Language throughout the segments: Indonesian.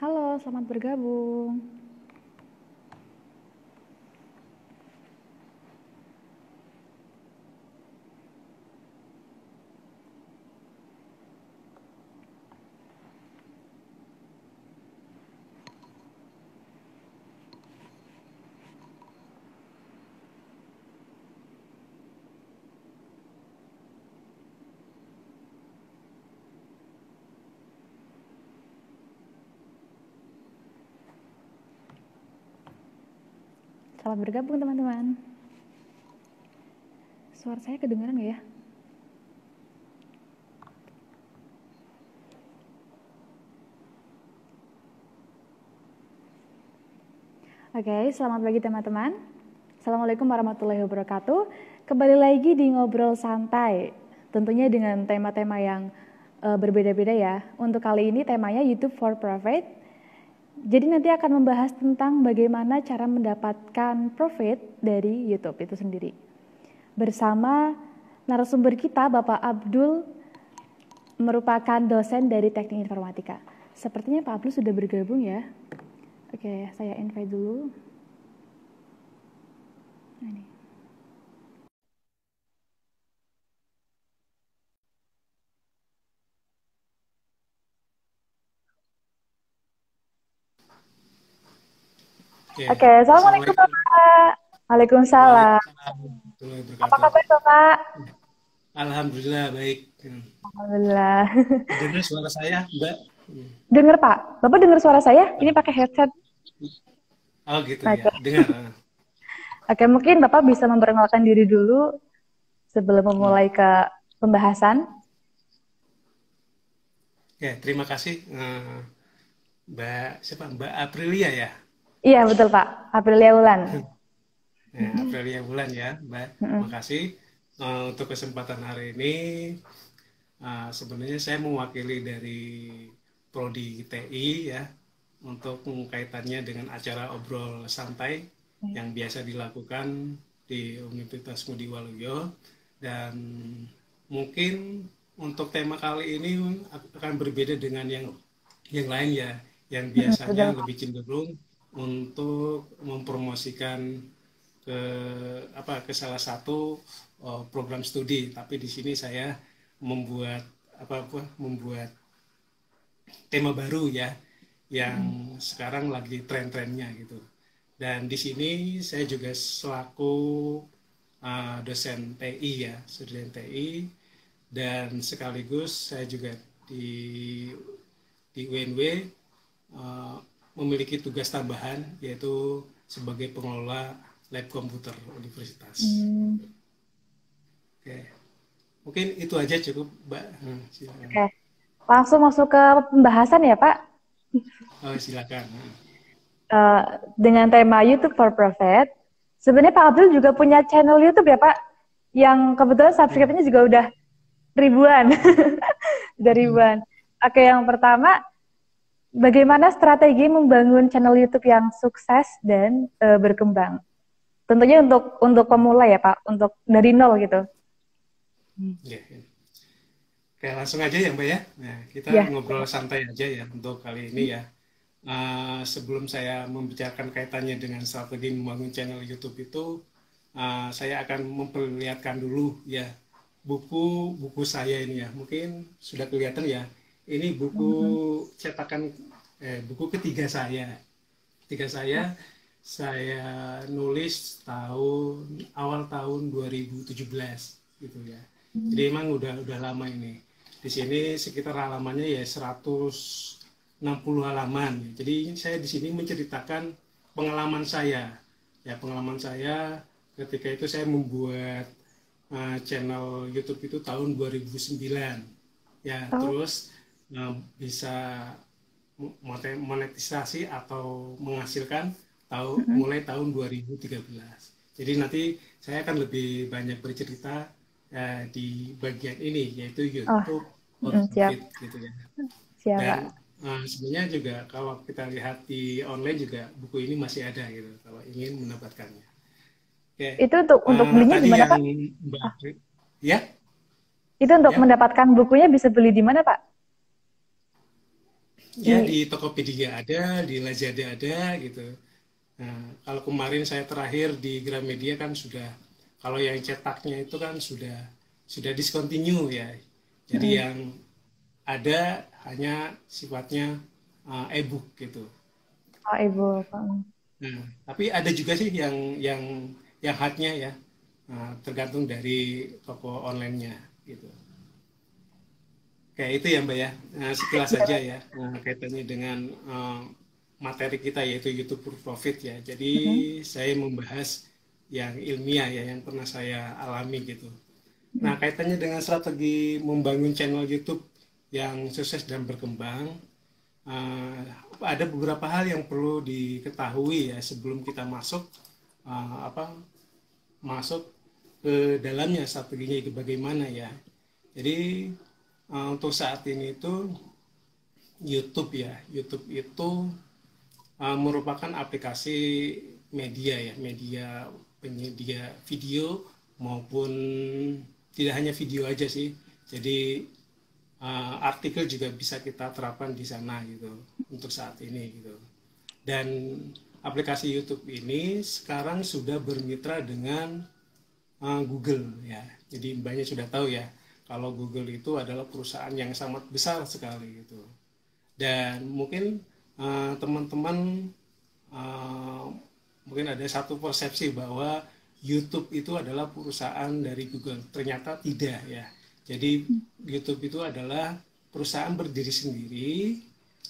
Halo, selamat bergabung. Selamat bergabung teman-teman. Suara saya kedengaran nggak ya? Oke, selamat pagi teman-teman. Assalamualaikum warahmatullahi wabarakatuh. Kembali lagi di Ngobrol Santai. Tentunya dengan tema-tema yang berbeda-beda ya. Untuk kali ini temanya YouTube for Profit. Jadi nanti akan membahas tentang bagaimana cara mendapatkan profit dari YouTube itu sendiri. Bersama narasumber kita Bapak Abdul, merupakan dosen dari Teknik Informatika. Sepertinya Pak Abdul sudah bergabung ya. Oke, saya invite dulu. Ini. Oke, assalamualaikum Bapak. Waalaikumsalam. Apa kabar Bapak? Alhamdulillah baik. Alhamdulillah. Dengar suara saya, Mbak? Dengar Pak? Bapak dengar suara saya? Ini pakai headset. Oh gitu ya, Oke. dengar. Oke, mungkin Bapak bisa memperkenalkan diri dulu sebelum memulai ke pembahasan. Oke, terima kasih Mbak siapa? Mbak Aprilia ya. Iya, betul Pak. Aprilia Wulan. Ya, Aprilia Bulan ya, Mbak. Makasih untuk kesempatan hari ini. Sebenarnya saya mewakili dari Prodi TI ya untuk kaitannya dengan acara obrol santai yang biasa dilakukan di Universitas Ngudi Waluyo, dan mungkin untuk tema kali ini akan berbeda dengan yang lain ya, yang biasanya Betul. lebih cenderung untuk mempromosikan ke ke salah satu program studi, tapi di sini saya membuat tema baru ya, yang sekarang lagi tren-trennya gitu. Dan di sini saya juga selaku dosen TI ya, student TI, dan sekaligus saya juga di UNW memiliki tugas tambahan, yaitu sebagai pengelola lab komputer universitas. Oke, mungkin itu aja cukup, Mbak. Silakan. Oke. Langsung masuk ke pembahasan ya Pak. Oh, silakan. Dengan tema YouTube for Profit. Sebenarnya Pak Abdul juga punya channel YouTube ya Pak, yang kebetulan subscribe-nya juga udah ribuan. Udah ribuan. Oke, yang pertama, bagaimana strategi membangun channel YouTube yang sukses dan berkembang? Tentunya untuk pemula ya Pak, untuk dari nol gitu. Ya, ya. Oke, langsung aja ya Mbak ya. Nah, kita Ya. ngobrol santai aja ya untuk kali ini ya. Sebelum saya membicarakan kaitannya dengan strategi membangun channel YouTube itu, saya akan memperlihatkan dulu ya buku saya ini ya. Mungkin sudah kelihatan ya. Ini buku cetakan buku ketiga saya. Saya nulis awal tahun 2017 gitu ya. Jadi emang udah lama ini. Di sini sekitar halamannya ya 160 halaman. Jadi saya di sini menceritakan pengalaman saya. Ya, pengalaman saya ketika itu saya membuat channel YouTube itu tahun 2009. Ya, terus bisa monetisasi atau menghasilkan mulai tahun 2013. Jadi nanti saya akan lebih banyak bercerita di bagian ini, yaitu YouTube for Siap. Profit gitu ya. Siap Pak. Dan sebenarnya juga kalau kita lihat di online juga buku ini masih ada gitu kalau ingin mendapatkannya. Oke. Itu untuk belinya Tadi gimana yang Pak? Mbak ya, Itu untuk ya. mendapatkan bukunya bisa beli di mana Pak? Ya Di di Tokopedia ada, di Lazada ada gitu. Nah, kalau kemarin saya terakhir di Gramedia kan sudah, kalau yang cetaknya itu kan sudah discontinue ya. Jadi mm, yang ada hanya sifatnya e-book gitu. oh, Ibu. Nah, tapi ada juga sih yang hardnya ya, tergantung dari toko online-nya gitu. Kayak itu ya Mbak ya. Nah, sekilas saja Iya. ya, kaitannya dengan materi kita yaitu YouTube for Profit ya. Jadi Mm, saya membahas yang ilmiah ya, yang pernah saya alami gitu. Nah, mm, kaitannya dengan strategi membangun channel YouTube yang sukses dan berkembang, eh, ada beberapa hal yang perlu diketahui ya sebelum kita masuk eh, apa masuk ke dalamnya, strateginya itu bagaimana ya. Jadi untuk saat ini itu YouTube ya, YouTube itu merupakan aplikasi media ya, media penyedia video maupun tidak hanya video aja sih. Jadi artikel juga bisa kita terapkan di sana gitu untuk saat ini gitu. Dan aplikasi YouTube ini sekarang sudah bermitra dengan Google ya. Jadi banyak sudah tahu ya kalau Google itu adalah perusahaan yang sangat besar sekali gitu. Dan mungkin teman-teman uh, mungkin ada satu persepsi bahwa YouTube itu adalah perusahaan dari Google. Ternyata tidak ya. Jadi YouTube itu adalah perusahaan berdiri sendiri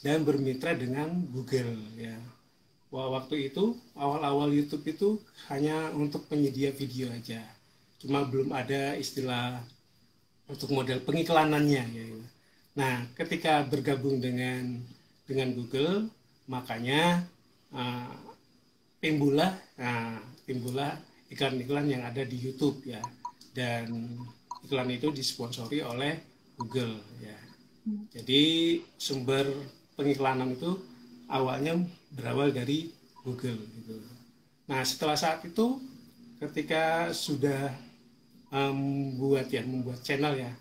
dan bermitra dengan Google ya. Wah, waktu itu awal-awal YouTube itu hanya untuk penyedia video aja. Cuma belum ada istilah untuk model pengiklanannya ya. Nah, ketika bergabung dengan Google, makanya uh, timbullah iklan-iklan yang ada di YouTube ya. Dan iklan itu disponsori oleh Google ya. Jadi sumber pengiklanan itu awalnya berawal dari Google gitu. Nah, setelah saat itu ketika sudah membuat channel ya.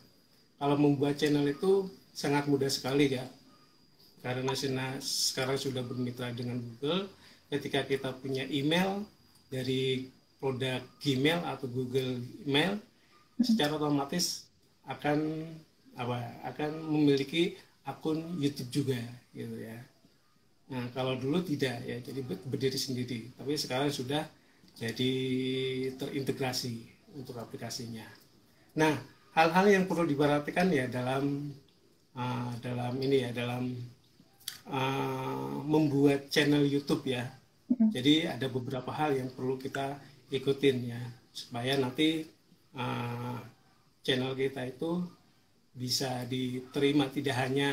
Kalau membuat channel itu sangat mudah sekali ya. Karena sekarang sudah bermitra dengan Google, ketika kita punya email dari produk Gmail atau Google Email, secara otomatis akan akan memiliki akun YouTube juga gitu ya. Nah, kalau dulu tidak ya, jadi berdiri sendiri. Tapi sekarang sudah jadi terintegrasi untuk aplikasinya. Nah, hal-hal yang perlu diperhatikan ya dalam ini ya dalam membuat channel YouTube ya. mm, Jadi ada beberapa hal yang perlu kita ikutin ya supaya nanti uh, channel kita itu bisa diterima tidak hanya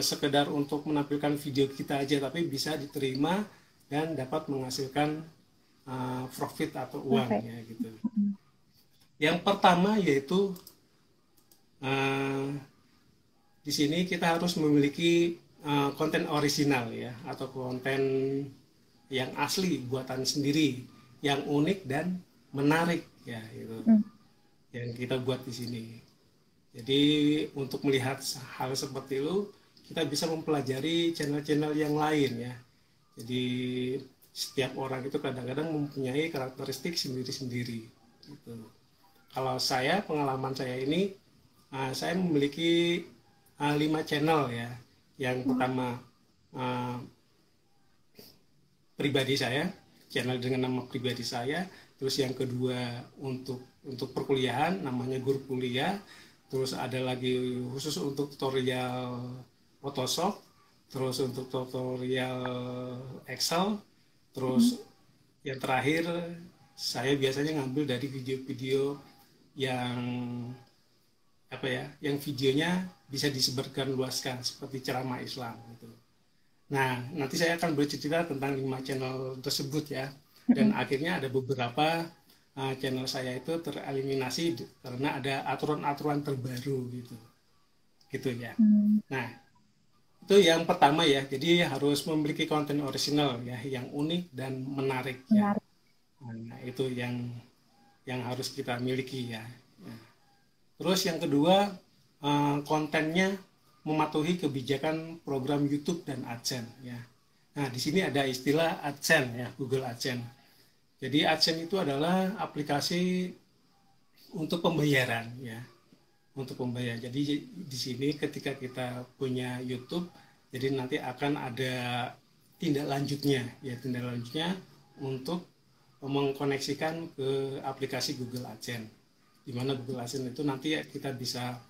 sekedar untuk menampilkan video kita aja tapi bisa diterima dan dapat menghasilkan profit atau uang Perfect. ya gitu. Mm, Yang pertama yaitu uh, di sini kita harus memiliki konten original ya atau konten yang asli buatan sendiri yang unik dan menarik ya itu mm, yang kita buat di sini. Jadi untuk melihat hal seperti itu kita bisa mempelajari channel-channel yang lain ya. Jadi setiap orang itu kadang-kadang mempunyai karakteristik sendiri-sendiri. Gitu. Kalau saya pengalaman saya ini saya memiliki 5 channel ya. Yang pertama uh, pribadi saya, channel dengan nama pribadi saya. Terus yang kedua untuk perkuliahan, namanya Guru Kuliah. Terus ada lagi khusus untuk tutorial Photoshop. Terus untuk tutorial Excel. mm, Terus yang terakhir saya biasanya ngambil dari video-video yang yang videonya bisa disebarkan luaskan seperti ceramah Islam gitu. Nah, nanti saya akan bercerita tentang 5 channel tersebut ya. Dan mm, akhirnya ada beberapa channel saya itu tereliminasi karena ada aturan-aturan terbaru gitu. Gitu ya. mm. Nah, itu yang pertama ya. Jadi harus memiliki konten original ya yang unik dan menarik ya. Menarik. Nah, itu yang harus kita miliki ya. Nah, terus yang kedua kontennya mematuhi kebijakan program YouTube dan AdSense ya. Nah, di sini ada istilah AdSense ya, Google AdSense. Jadi AdSense itu adalah aplikasi untuk pembayaran ya, untuk pembayaran. Jadi di sini ketika kita punya YouTube, jadi nanti akan ada tindak lanjutnya ya, tindak lanjutnya untuk mengkoneksikan ke aplikasi Google AdSense. Di mana Google AdSense itu nanti kita bisa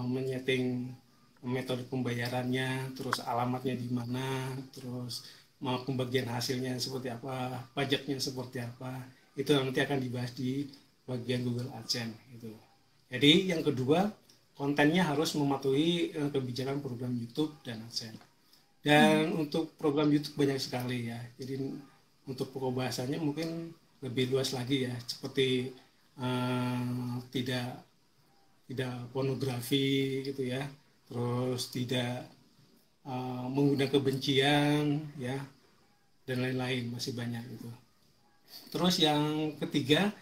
menyeting metode pembayarannya, terus alamatnya di mana, terus mau pembagian hasilnya seperti apa, pajaknya seperti apa, itu nanti akan dibahas di bagian Google AdSense itu. Jadi yang kedua, kontennya harus mematuhi kebijakan program YouTube dan AdSense. Dan untuk program YouTube banyak sekali ya. Jadi untuk pokok bahasanya mungkin lebih luas lagi ya, seperti tidak pornografi gitu ya, terus tidak mengundang kebencian ya, dan lain-lain, masih banyak itu. Terus yang ketiga,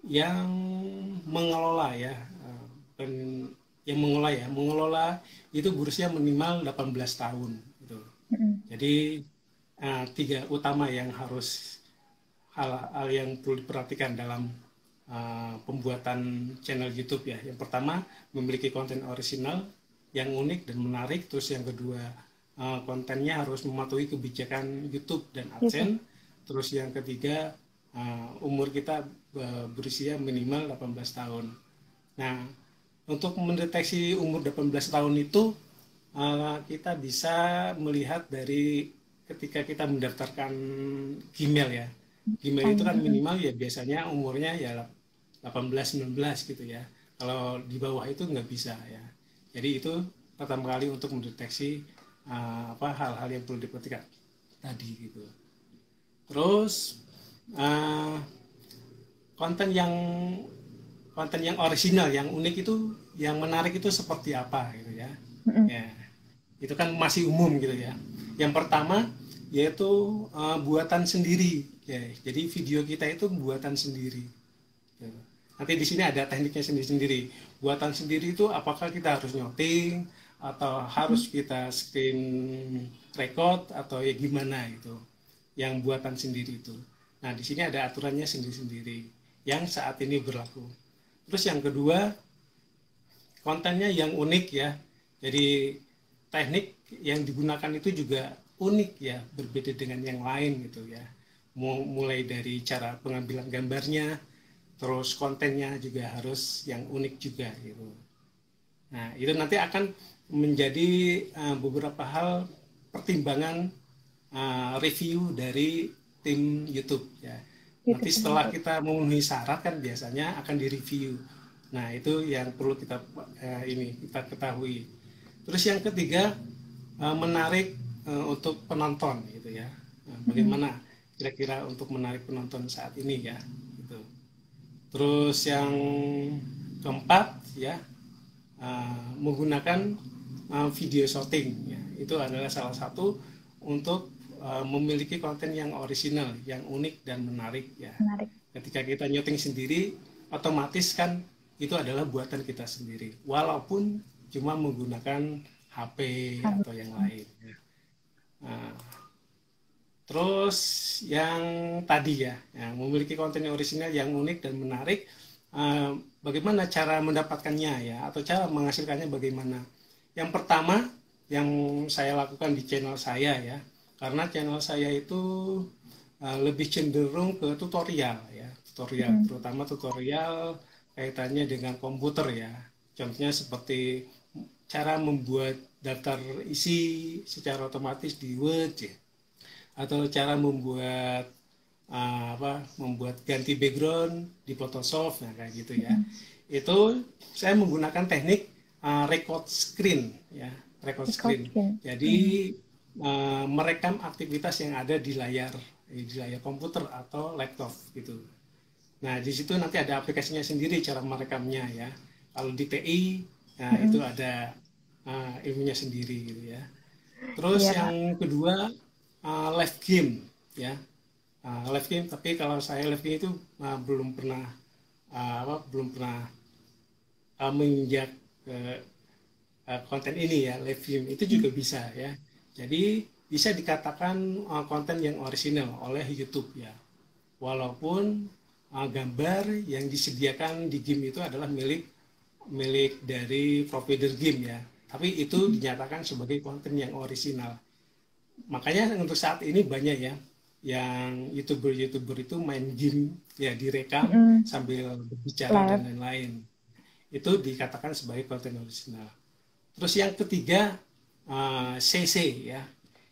yang mengelola ya, mengelola itu berusia minimal 18 tahun gitu. Jadi tiga utama yang harus hal yang perlu diperhatikan dalam pembuatan channel YouTube ya. Yang pertama, memiliki konten orisinal yang unik dan menarik. Terus yang kedua, kontennya harus mematuhi kebijakan YouTube dan AdSense. Terus yang ketiga, umur kita berusia minimal 18 tahun. Nah, untuk mendeteksi umur 18 tahun itu kita bisa melihat dari ketika kita mendaftarkan Gmail ya. Gmail itu kan minimal ya biasanya umurnya ya 18-19 gitu ya. Kalau di bawah itu nggak bisa ya. Jadi itu pertama kali untuk mendeteksi hal-hal yang perlu diperhatikan tadi gitu. Terus konten yang original, yang unik itu, yang menarik itu seperti apa gitu ya. Ya, itu kan masih umum gitu ya. Yang pertama yaitu buatan sendiri. Ya, jadi video kita itu buatan sendiri. Nanti di sini ada tekniknya sendiri-sendiri. Buatan sendiri itu apakah kita harus nyoting atau harus kita screen record atau ya gimana itu. Yang buatan sendiri itu. Nah, di sini ada aturannya sendiri-sendiri yang saat ini berlaku. Terus yang kedua, kontennya yang unik ya. Jadi teknik yang digunakan itu juga unik ya, berbeda dengan yang lain gitu ya. Mulai dari cara pengambilan gambarnya, terus kontennya juga harus yang unik juga gitu. Nah, itu nanti akan menjadi beberapa hal pertimbangan review dari tim YouTube ya. Nanti setelah kita memenuhi syarat kan biasanya akan direview. Nah, itu yang perlu kita ketahui. Terus yang ketiga, menarik untuk penonton gitu ya. Nah, bagaimana kira-kira untuk menarik penonton saat ini ya gitu. Terus yang keempat ya, menggunakan video shooting ya. Itu adalah salah satu untuk memiliki konten yang orisinal, yang unik dan menarik ya. Ketika kita nyuting sendiri, otomatis kan itu adalah buatan kita sendiri, walaupun cuma menggunakan HP atau yang lain ya. Nah, terus yang tadi ya, memiliki konten yang orisinal, yang unik dan menarik, bagaimana cara mendapatkannya ya, atau cara menghasilkannya bagaimana? Yang pertama yang saya lakukan di channel saya ya, karena channel saya itu lebih cenderung ke tutorial ya, terutama tutorial kaitannya dengan komputer ya. Contohnya seperti cara membuat daftar isi secara otomatis di Word ya, atau cara membuat membuat ganti background di Photoshop, nah kayak gitu ya. Itu saya menggunakan teknik record screen ya, record screen. Jadi merekam aktivitas yang ada di layar komputer atau laptop gitu. Nah, di situ nanti ada aplikasinya sendiri cara merekamnya ya. Kalau di TI, nah itu ada ilmunya sendiri gitu ya. Terus yang kedua, live game ya. Live game, tapi kalau saya live game itu belum pernah menginjak konten ini ya, live stream itu juga bisa ya. Jadi bisa dikatakan konten yang orisinal oleh YouTube ya. Walaupun gambar yang disediakan di game itu adalah milik milik dari provider game ya. Tapi itu dinyatakan sebagai konten yang orisinal. Makanya untuk saat ini banyak ya yang YouTuber itu main game ya direkam Mm-mm. sambil berbicara dan Live. lain-lain. Itu dikatakan sebagai konten orisinal. Terus yang ketiga CC ya.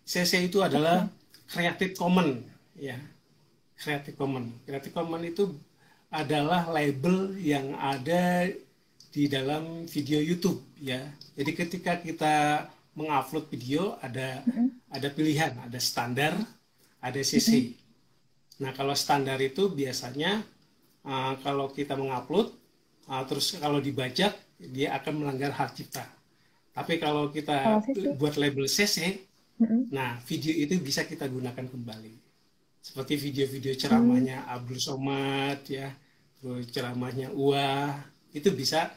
CC itu adalah Oke. Creative Commons ya. Creative Commons. Creative Commons itu adalah label yang ada di dalam video YouTube ya. Jadi ketika kita mengupload video Mm-mm. ada pilihan, ada standar, ada Mm-mm. CC. Nah, kalau standar itu biasanya kalau kita mengupload terus kalau dibajak dia akan melanggar hak cipta. Tapi kalau Kalau kita sisi. buat label CC, Mm-mm. nah video itu bisa kita gunakan kembali. Seperti video-video Hmm. ceramahnya Abdul Somad ya, terus ceramahnya Uwah, itu bisa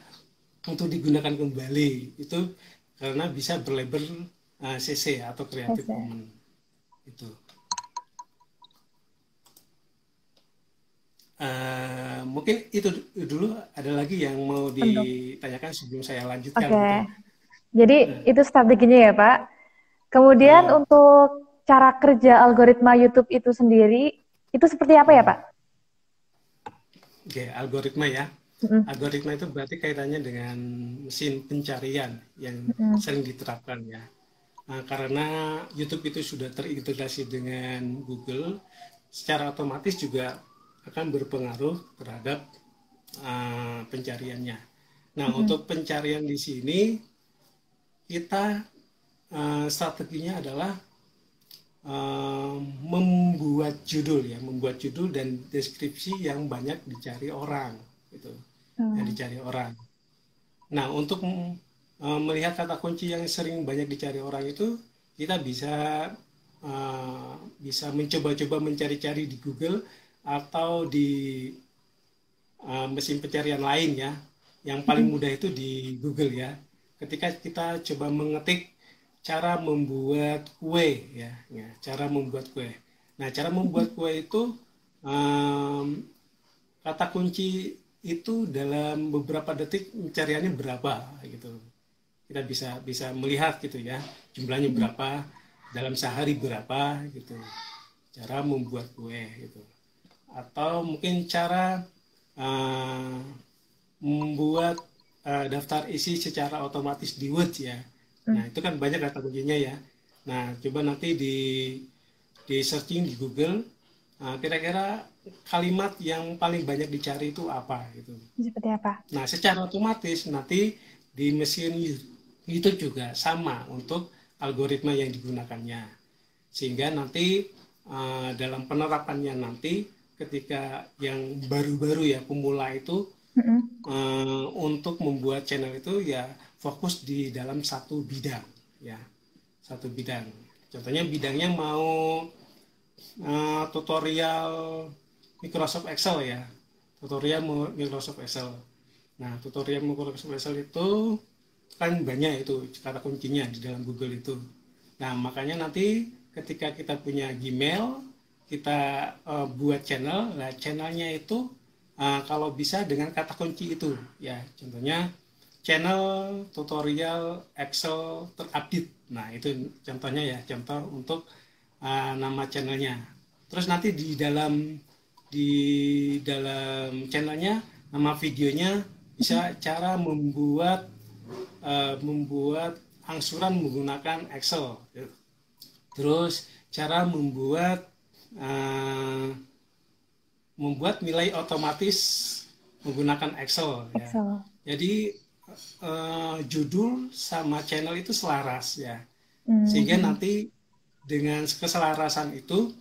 untuk digunakan kembali. Itu karena bisa berlabel CC atau Creative Oke. Commons itu. Mungkin itu dulu, ada lagi yang mau Untuk. ditanyakan sebelum saya lanjutkan Oke. gitu. Jadi Nah, itu strateginya ya, Pak. Kemudian uh, untuk cara kerja algoritma YouTube itu sendiri, itu seperti apa ya, Pak? Oke, algoritma ya. Mm-mm. Algoritma itu berarti kaitannya dengan mesin pencarian yang Mm-mm. sering diterapkan ya. Karena YouTube itu sudah terintegrasi dengan Google, secara otomatis juga akan berpengaruh terhadap pencariannya. Nah, Mm-mm. untuk pencarian di sini kita strateginya adalah membuat judul dan deskripsi yang banyak dicari orang, gitu, yang Hmm. dicari orang. Nah, untuk melihat kata kunci yang sering banyak dicari orang itu, kita bisa mencoba-coba mencari-cari di Google atau di mesin pencarian lain ya. Yang paling Mm-mm. mudah itu di Google ya. Ketika kita coba mengetik cara membuat kue ya, cara membuat kue. Nah, cara membuat kue itu um, kata kunci itu dalam beberapa detik pencariannya berapa gitu. Kita bisa bisa melihat gitu ya, jumlahnya Mm-mm. berapa, dalam sehari berapa gitu. Cara membuat kue gitu. Atau mungkin cara uh, membuat daftar isi secara otomatis di Word ya. Nah, Mm. itu kan banyak kata kuncinya ya. Nah, coba nanti di searching di Google, kira-kira kalimat yang paling banyak dicari itu apa gitu. Seperti apa? Nah, secara otomatis nanti di mesin YouTube juga sama untuk algoritma yang digunakannya. Sehingga nanti dalam penerapannya nanti ketika yang baru-baru ya pemula itu Mm-mm. untuk membuat channel itu ya fokus di dalam satu bidang ya, satu bidang. Contohnya bidangnya mau tutorial Microsoft Excel ya, tutorial Microsoft Excel. Nah, tutorial Microsoft Excel itu kan banyak itu kata kuncinya di dalam Google itu. Nah, makanya nanti ketika kita punya Gmail, kita buat channel, nah channelnya itu kalau bisa dengan kata kunci itu ya. Contohnya channel tutorial Excel terupdate. Nah, itu contohnya ya, contoh untuk nama channelnya. Terus nanti di dalam channelnya nama videonya bisa cara membuat angsuran menggunakan Excel. Terus cara uh, membuat nilai otomatis menggunakan Excel ya. Excel. Jadi judul sama channel itu selaras ya. Sehingga Mm-mm. nanti dengan keselarasan itu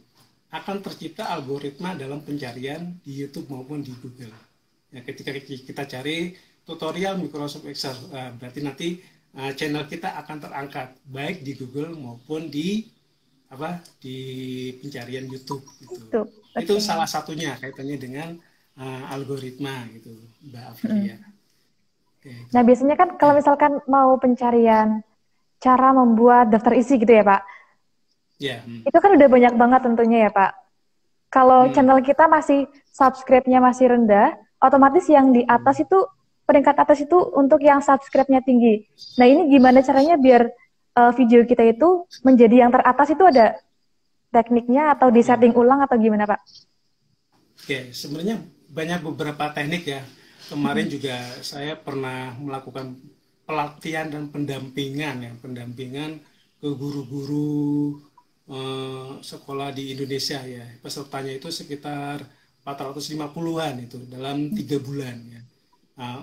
akan tercipta algoritma dalam pencarian di YouTube maupun di Google. Ya, ketika kita cari tutorial Microsoft Excel, berarti nanti channel kita akan terangkat baik di Google maupun di pencarian YouTube gitu. Tuh, Itu oke. salah satunya kaitannya dengan algoritma gitu, Mbak Mm-mm. Aprilia. Itu. Nah, biasanya kan kalau misalkan mau pencarian cara membuat daftar isi gitu ya, Pak. Ya. Itu kan udah banyak banget tentunya ya, Pak. Kalau Hmm. channel kita masih subscribe-nya masih rendah, otomatis yang di atas itu, peringkat atas itu untuk yang subscribe-nya tinggi. Nah, ini gimana caranya biar video kita itu menjadi yang teratas, itu ada tekniknya atau di Ya. setting ulang atau gimana, Pak? Oke, sebenarnya banyak beberapa teknik ya. Kemarin juga saya pernah melakukan pelatihan dan pendampingan ke guru-guru sekolah di Indonesia ya. Pesertanya itu sekitar 450-an itu dalam 3 bulan ya.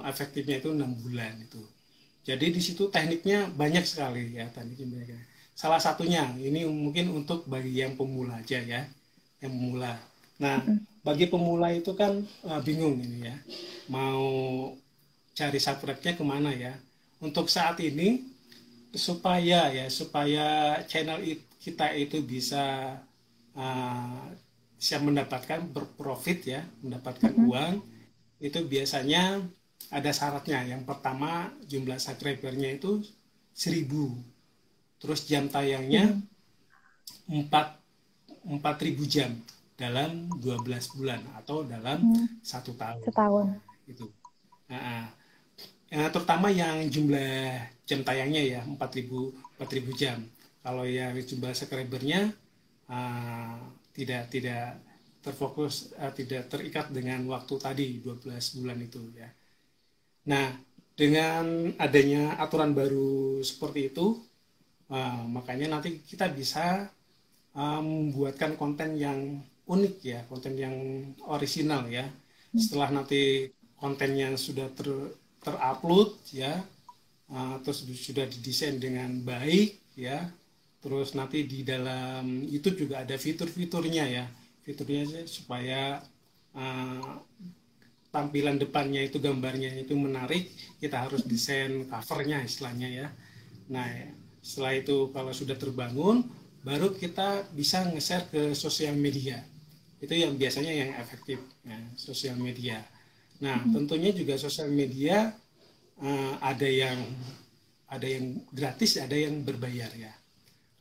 Efektifnya itu 6 bulan itu. Jadi di situ tekniknya banyak sekali ya tekniknya. Salah satunya ini mungkin untuk bagi yang pemula aja ya, yang pemula. Nah, bagi pemula itu kan bingung ini ya, mau cari subscribe-nya kemana ya. Untuk saat ini supaya channel kita itu uh, bisa mendapatkan berprofit ya, mendapatkan uang, itu biasanya ada syaratnya. Yang pertama jumlah subscribernya itu 1.000, terus jam tayangnya 4 4.000 jam dalam 12 bulan atau dalam 1 tahun. Setahun. Itu. Nah, terutama yang jumlah jam tayangnya ya 4.000 jam. Kalau yang jumlah subscribernya tidak terfokus, tidak terikat dengan waktu tadi 12 bulan itu ya. Nah, dengan adanya aturan baru seperti itu, makanya nanti kita bisa membuatkan konten yang unik ya, konten yang orisinal ya. Setelah nanti konten yang sudah terupload ya, terus sudah didesain dengan baik ya, terus nanti di dalam YouTube juga ada fitur-fiturnya ya, fiturnya supaya tampilan depannya itu gambarnya itu menarik, kita harus desain covernya istilahnya ya. Nah, setelah itu kalau sudah terbangun, baru kita bisa nge-share ke sosial media. Itu yang biasanya yang efektif ya, sosial media. Nah, tentunya juga sosial media ada yang gratis, ada yang berbayar ya.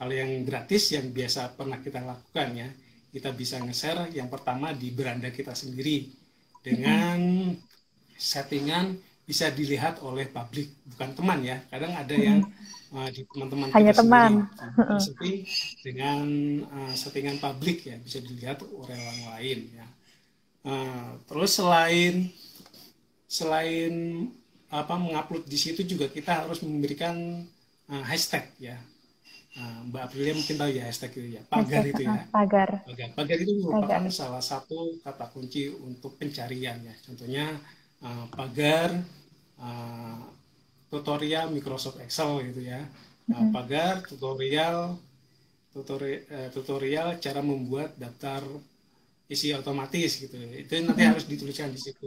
Kalau yang gratis yang biasa pernah kita lakukan ya, kita bisa nge-share yang pertama di beranda kita sendiri dengan settingan bisa dilihat oleh publik, bukan teman ya. Kadang ada yang di teman-teman Hanya kita teman. sendiri dengan settingan publik ya, bisa dilihat oleh orang lain ya. Terus selain mengupload di situ juga kita harus memberikan hashtag ya. Mbak Aprilia mungkin tahu ya hashtag itu ya, pagar itu ya. Pagar. Pagar itu merupakan salah satu kata kunci untuk pencarian ya. Contohnya pagar tutorial Microsoft Excel gitu ya. Pagar tutorial cara membuat daftar isi otomatis gitu. Itu nanti harus dituliskan di situ.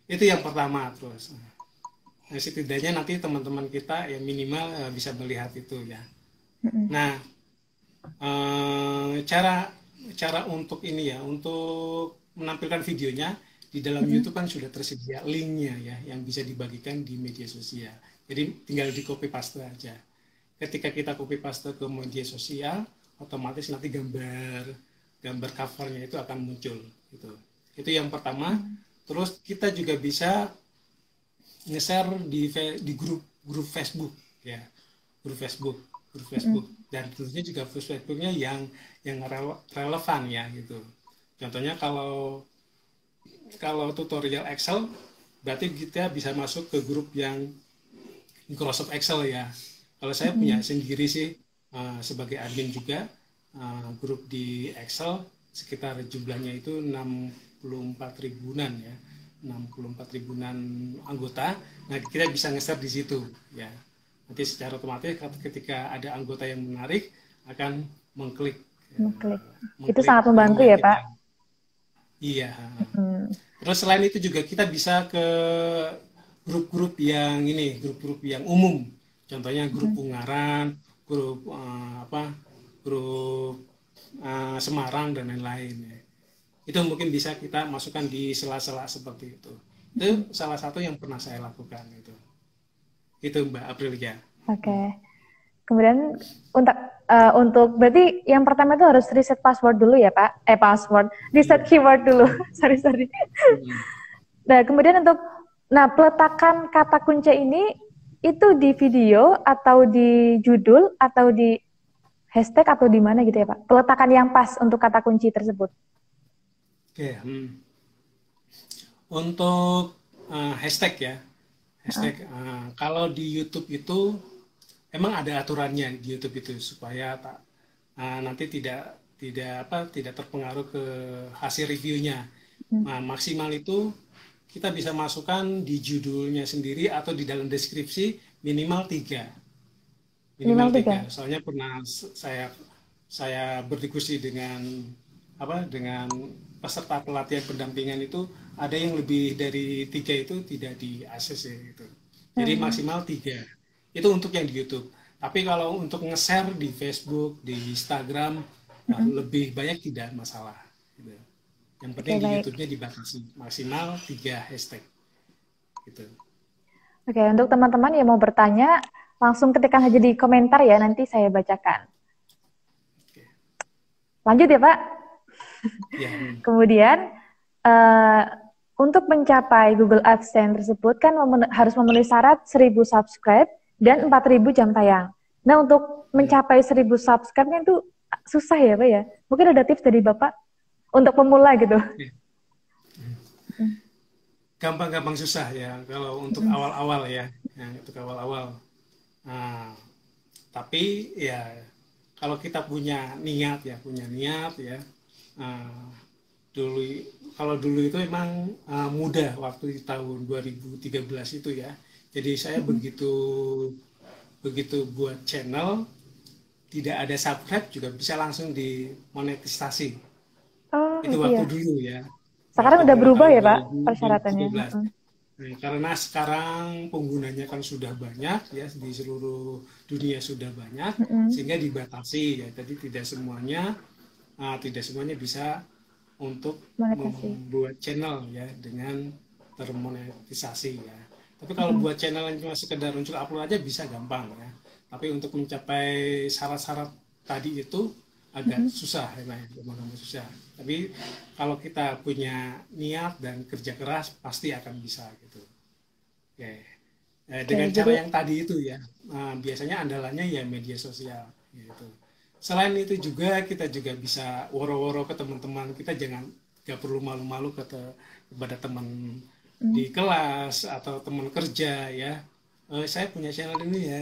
Itu yang pertama terus. Nah, setidaknya nanti teman-teman kita yang minimal bisa melihat itu ya. Nah, cara untuk ini ya, untuk menampilkan videonya di dalam YouTube kan sudah tersedia linknya ya, yang bisa dibagikan di media sosial. Jadi tinggal di copy paste aja. Ketika kita copy paste ke media sosial, otomatis nanti gambar covernya itu akan muncul. Gitu. Itu yang pertama. Terus kita juga bisa nge-share di grup Facebook ya, grup Facebook dan tentunya juga Facebooknya yang relevan ya gitu. Contohnya kalau tutorial Excel berarti kita bisa masuk ke grup yang Microsoft Excel ya. Kalau saya punya sendiri sih sebagai admin juga grup di Excel sekitar jumlahnya itu 64 ribuan ya, 64 ribuan anggota. Nah, kita bisa nge-share di situ ya. Nanti secara otomatis ketika ada anggota yang menarik akan mengklik. Itu sangat membantu ya, Pak. Iya. Terus selain itu juga kita bisa ke grup-grup yang umum. Contohnya grup Ungaran, grup grup Semarang dan lain-lain. Itu mungkin bisa kita masukkan di sela-sela seperti itu. Itu salah satu yang pernah saya lakukan itu. Itu Mbak Aprilia. Oke. Kemudian untuk berarti yang pertama itu harus reset password dulu ya Pak? Password, reset Iya. keyword dulu. Hmm. Sorry. Hmm. Nah, kemudian peletakan kata kunci ini itu di video atau di judul atau di hashtag atau di mana gitu ya Pak? Peletakan yang pas untuk kata kunci tersebut. Oke. Untuk hashtag ya, hashtag. Kalau di YouTube itu emang ada aturannya di YouTube itu supaya nanti tidak terpengaruh ke hasil reviewnya. Nah, maksimal itu kita bisa masukkan di judulnya sendiri atau di dalam deskripsi minimal 3. Minimal Minimal 3. 3. Soalnya pernah saya berdiskusi dengan peserta pelatihan pendampingan itu ada yang lebih dari 3 itu tidak di ACC gitu. Jadi maksimal 3. Itu untuk yang di YouTube. Tapi kalau untuk nge-share di Facebook, di Instagram, lebih banyak tidak masalah. Gitu. Yang penting Oke, di baik. YouTube-nya dibatasi maksimal 3 hashtag. Gitu. Oke, untuk teman-teman yang mau bertanya, langsung ketikkan aja di komentar ya, nanti saya bacakan. Oke. Lanjut ya Pak. Ya. Kemudian, untuk mencapai Google AdSense tersebut kan harus memenuhi syarat 1000 subscribe dan 4000 jam tayang. Nah, untuk mencapai 1000 subscribe itu susah ya Pak ya? Mungkin ada tips dari Bapak untuk pemula gitu. Gampang-gampang susah ya kalau untuk awal-awal ya, untuk awal-awal. Nah, tapi ya kalau kita punya niat ya, uh, dulu kalau dulu itu emang mudah waktu di tahun 2013 itu ya. Jadi saya begitu buat channel tidak ada subscribe juga bisa langsung dimonetisasi. Oh, Itu gitu waktu ya. dulu ya. Sekarang Waktu udah dulu berubah tahun ya Pak 2013. persyaratannya. Nah, karena sekarang penggunanya kan sudah banyak ya di seluruh dunia sudah banyak sehingga dibatasi ya. Jadi tidak semuanya bisa untuk Monetasi. membuat channel ya dengan termonetisasi ya. Tapi kalau buat channel yang cuma sekedar untuk upload aja bisa gampang ya. Tapi untuk mencapai syarat-syarat tadi itu agak susah ya, gampang susah. Tapi kalau kita punya niat dan kerja keras pasti akan bisa gitu. Oke. Dengan Oke, cara jadi yang tadi itu ya, biasanya andalannya ya media sosial gitu. Selain itu juga kita juga bisa woro-woro ke teman-teman, kita nggak perlu malu-malu kepada teman di kelas atau teman kerja ya. Saya punya channel ini ya,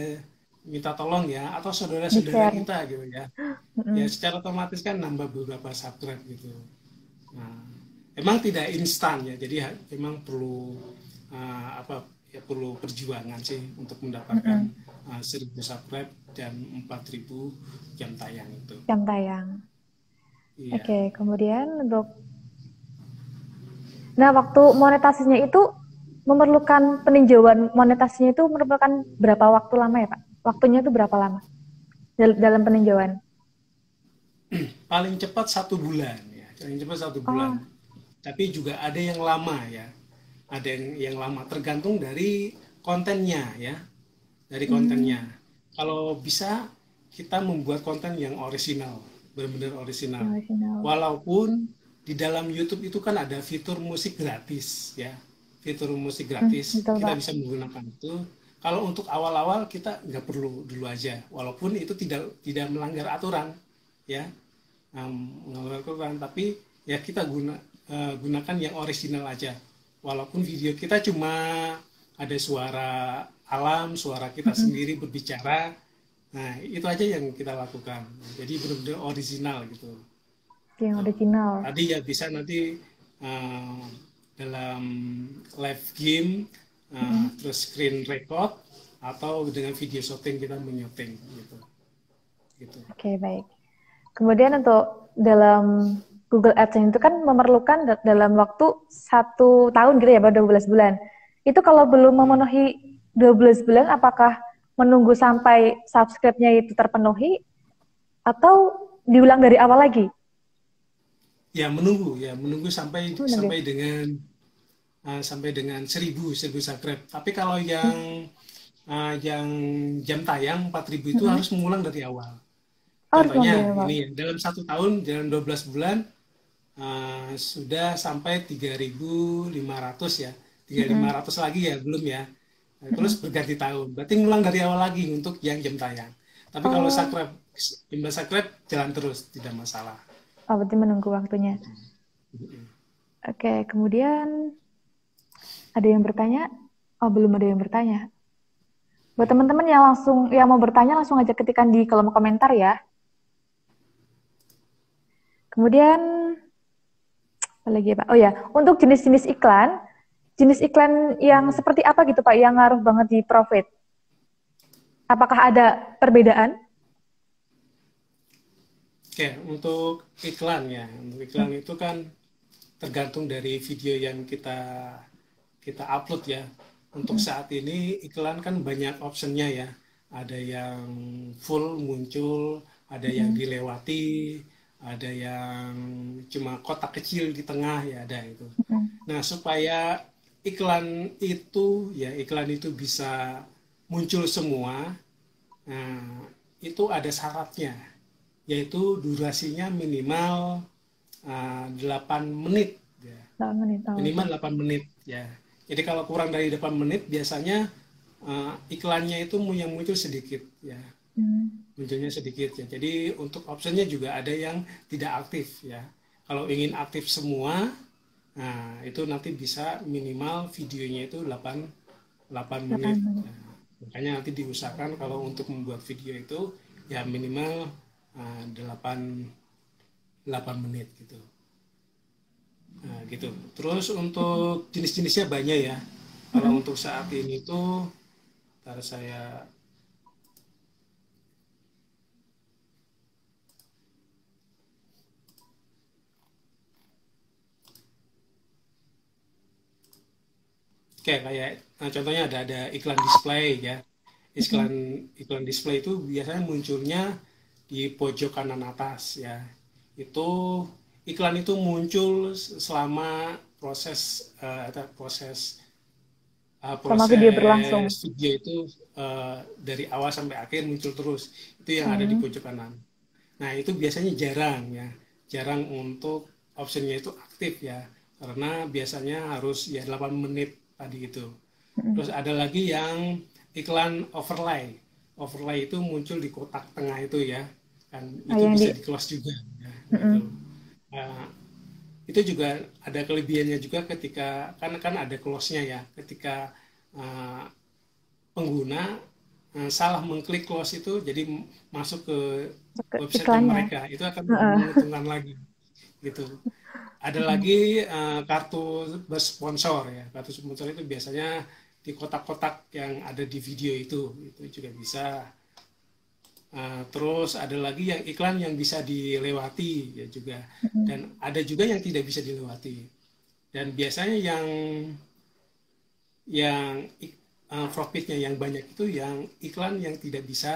minta tolong ya, atau saudara-saudara di-share. kita gitu ya. Ya secara otomatis kan nambah beberapa subscribe gitu. Nah, emang tidak instan ya, jadi memang perlu perlu perjuangan sih untuk mendapatkan 1000 subscribe dan 4000 jam tayang itu. Jam tayang. Iya. Oke, kemudian waktu monetasinya itu memerlukan peninjauan monetasinya itu merupakan berapa waktu lama ya Pak? Waktunya itu berapa lama dalam peninjauan? Paling cepat 1 bulan ya, paling cepat 1 bulan. Tapi juga ada yang lama ya, ada yang lama tergantung dari kontennya ya, dari kontennya. Kalau bisa kita membuat konten yang orisinal, benar-benar orisinal. Walaupun di dalam YouTube itu kan ada fitur musik gratis ya, fitur musik gratis Betul, kita Pak. bisa menggunakan itu. Kalau untuk awal-awal kita nggak perlu dulu aja, walaupun itu tidak melanggar aturan ya, melanggar aturan, tapi ya kita gunakan yang orisinal aja. Walaupun video kita cuma ada suara alam, suara kita sendiri berbicara, nah itu aja yang kita lakukan. Jadi benar-benar original gitu. Yang original. Tadi ya bisa nanti dalam live game, terus screen record atau dengan video shooting kita menyuting gitu. Oke, baik. Kemudian untuk dalam Google AdSense itu kan memerlukan dalam waktu 1 tahun gitu ya, baru 12 bulan. Itu kalau belum memenuhi 12 bulan, apakah menunggu sampai subscribe-nya itu terpenuhi atau diulang dari awal lagi? Ya menunggu sampai dengan 1000 subscribe. Tapi kalau yang yang jam tayang 4.000 itu Mm-mm. harus mengulang dari awal. Oh, harus Contohnya manggil Pak. ini dalam 1 tahun, dalam 12 bulan sudah sampai 3.500 ya. tiga ribu lima Mm-mm. ratus lagi ya, belum ya. Nah, terus Mm-mm. berganti tahun. Berarti ngulang dari awal lagi untuk yang jam tayang. Tapi kalau Oh, subscribe, jumlah subscribe jalan terus, tidak masalah. oh, berarti menunggu waktunya. Oke, kemudian ada yang bertanya? Oh, belum ada yang bertanya. Buat Ya. teman-teman yang mau bertanya langsung aja ketikkan di kolom komentar ya. Kemudian apa lagi ya, Pak? Oh ya, untuk jenis iklan yang Hmm. seperti apa gitu Pak yang ngaruh banget di profit? Apakah ada perbedaan? Oke, untuk iklan ya. Untuk iklan Hmm. itu kan tergantung dari video yang kita kita upload ya. Untuk Hmm. saat ini iklan kan banyak optionnya ya. Ada yang full muncul, ada yang Hmm. dilewati, ada yang cuma kotak kecil di tengah ya, ada itu. Hmm. Nah, supaya iklan itu bisa muncul semua, nah, itu ada syaratnya, yaitu durasinya minimal 8 menit ya. 8 menit. Oh, Minimal oke. 8 menit ya. Jadi kalau kurang dari 8 menit biasanya iklannya itu yang muncul sedikit ya. Hmm. Munculnya sedikit ya. Jadi untuk optionnya juga ada yang tidak aktif ya. Kalau ingin aktif semua, nah itu nanti bisa minimal videonya itu 8 8 menit. menit. Nah, makanya nanti diusahakan kalau untuk membuat video itu ya minimal 8 8 menit gitu. Nah, gitu. Terus Hmm. untuk jenis-jenisnya banyak ya. Kalau Hmm. untuk saat ini tuh, ntar saya, kayak contohnya ada iklan display ya. Hmm. Iklan iklan display itu biasanya munculnya di pojok kanan atas ya. Itu iklan itu muncul selama proses proses Sama video berlangsung. proses video itu dari awal sampai akhir muncul terus. Itu yang ada di Hmm. pojok kanan. Nah, itu biasanya jarang ya. Jarang untuk optionnya itu aktif ya. Karena biasanya harus ya 8 menit tadi itu. Hmm. Terus ada lagi yang iklan overlay. Overlay itu muncul di kotak tengah itu ya. Kan Ah, itu yang bisa di. di close juga ya, gitu. Hmm. Nah, itu juga ada kelebihannya juga ketika kan ada close-nya ya. Ketika uh, pengguna salah mengklik close itu jadi masuk ke Ke website iklannya. mereka itu akan Heeh. menguntungkan lagi gitu. Ada Hmm. lagi kartu bersponsor ya. Kartu sponsor itu biasanya di kotak-kotak yang ada di video itu juga bisa. Terus ada lagi yang iklan yang bisa dilewati ya juga, Hmm. dan ada juga yang tidak bisa dilewati. Dan biasanya yang profitnya yang banyak itu yang iklan yang tidak bisa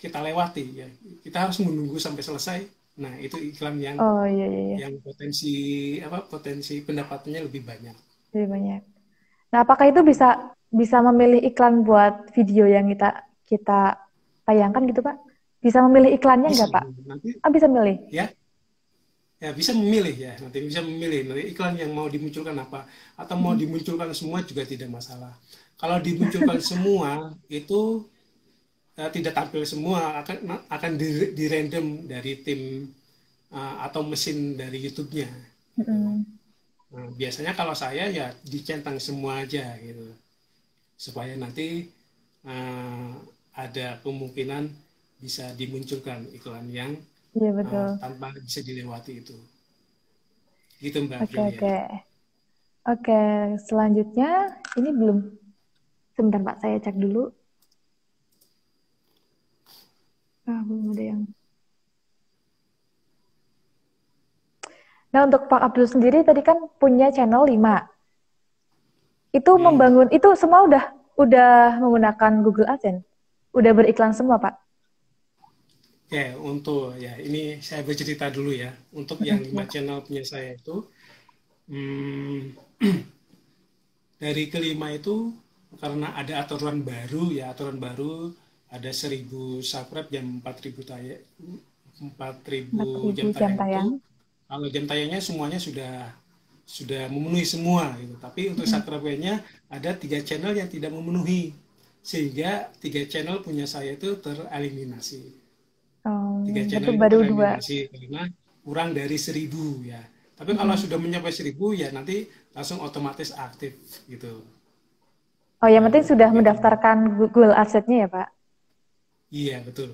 kita lewati ya. Kita harus menunggu sampai selesai. Nah, itu iklan yang Oh, iya, iya, iya. yang potensi potensi pendapatannya lebih banyak. Lebih banyak. Nah, apakah itu bisa bisa memilih iklan buat video yang kita kita tayangkan gitu, Pak? Bisa memilih iklannya Bisa nggak, Pak? nanti Ah, bisa milih. ya, ya bisa memilih ya, nanti bisa memilih nanti iklan yang mau dimunculkan apa, atau mau Mm-mm. dimunculkan semua juga tidak masalah. Kalau dimunculkan semua itu tidak tampil semua, akan di random dari tim atau mesin dari YouTube-nya gitu. Mm-mm. Nah, biasanya kalau saya ya dicentang semua aja gitu, supaya nanti uh, ada kemungkinan bisa dimunculkan iklan yang Iya, betul. tanpa bisa dilewati itu. Gitu Mbak Oke, Aprilia. oke. Oke, selanjutnya ini belum. Sebentar, Pak, saya cek dulu. Ah, belum ada yang. Nah, untuk Pak Abdul sendiri tadi kan punya channel 5. Itu Hmm. membangun itu semua udah menggunakan Google AdSense. Udah beriklan semua, Pak. Ya, untuk ya ini saya bercerita dulu ya. Untuk yang Mm-mm, 5 silakan. channel punya saya itu, hmm, dari kelima itu karena ada aturan baru ya, aturan baru ada 1.000 subscribe jam 4.000 4.000 jam jam tayang tayang. itu, kalau jam tayangnya semuanya sudah memenuhi semua gitu. Tapi untuk Mm-mm. subscribernya ada 3 channel yang tidak memenuhi, sehingga 3 channel punya saya itu tereliminasi. Tiga Berarti channel itu baru dua. tereliminasi karena kurang dari 1.000 ya. Tapi kalau Mm-mm. sudah mencapai 1.000 ya nanti langsung otomatis aktif gitu. Oh, yang Nah, penting sudah gitu. mendaftarkan Google Adsense-nya ya, Pak? Iya betul.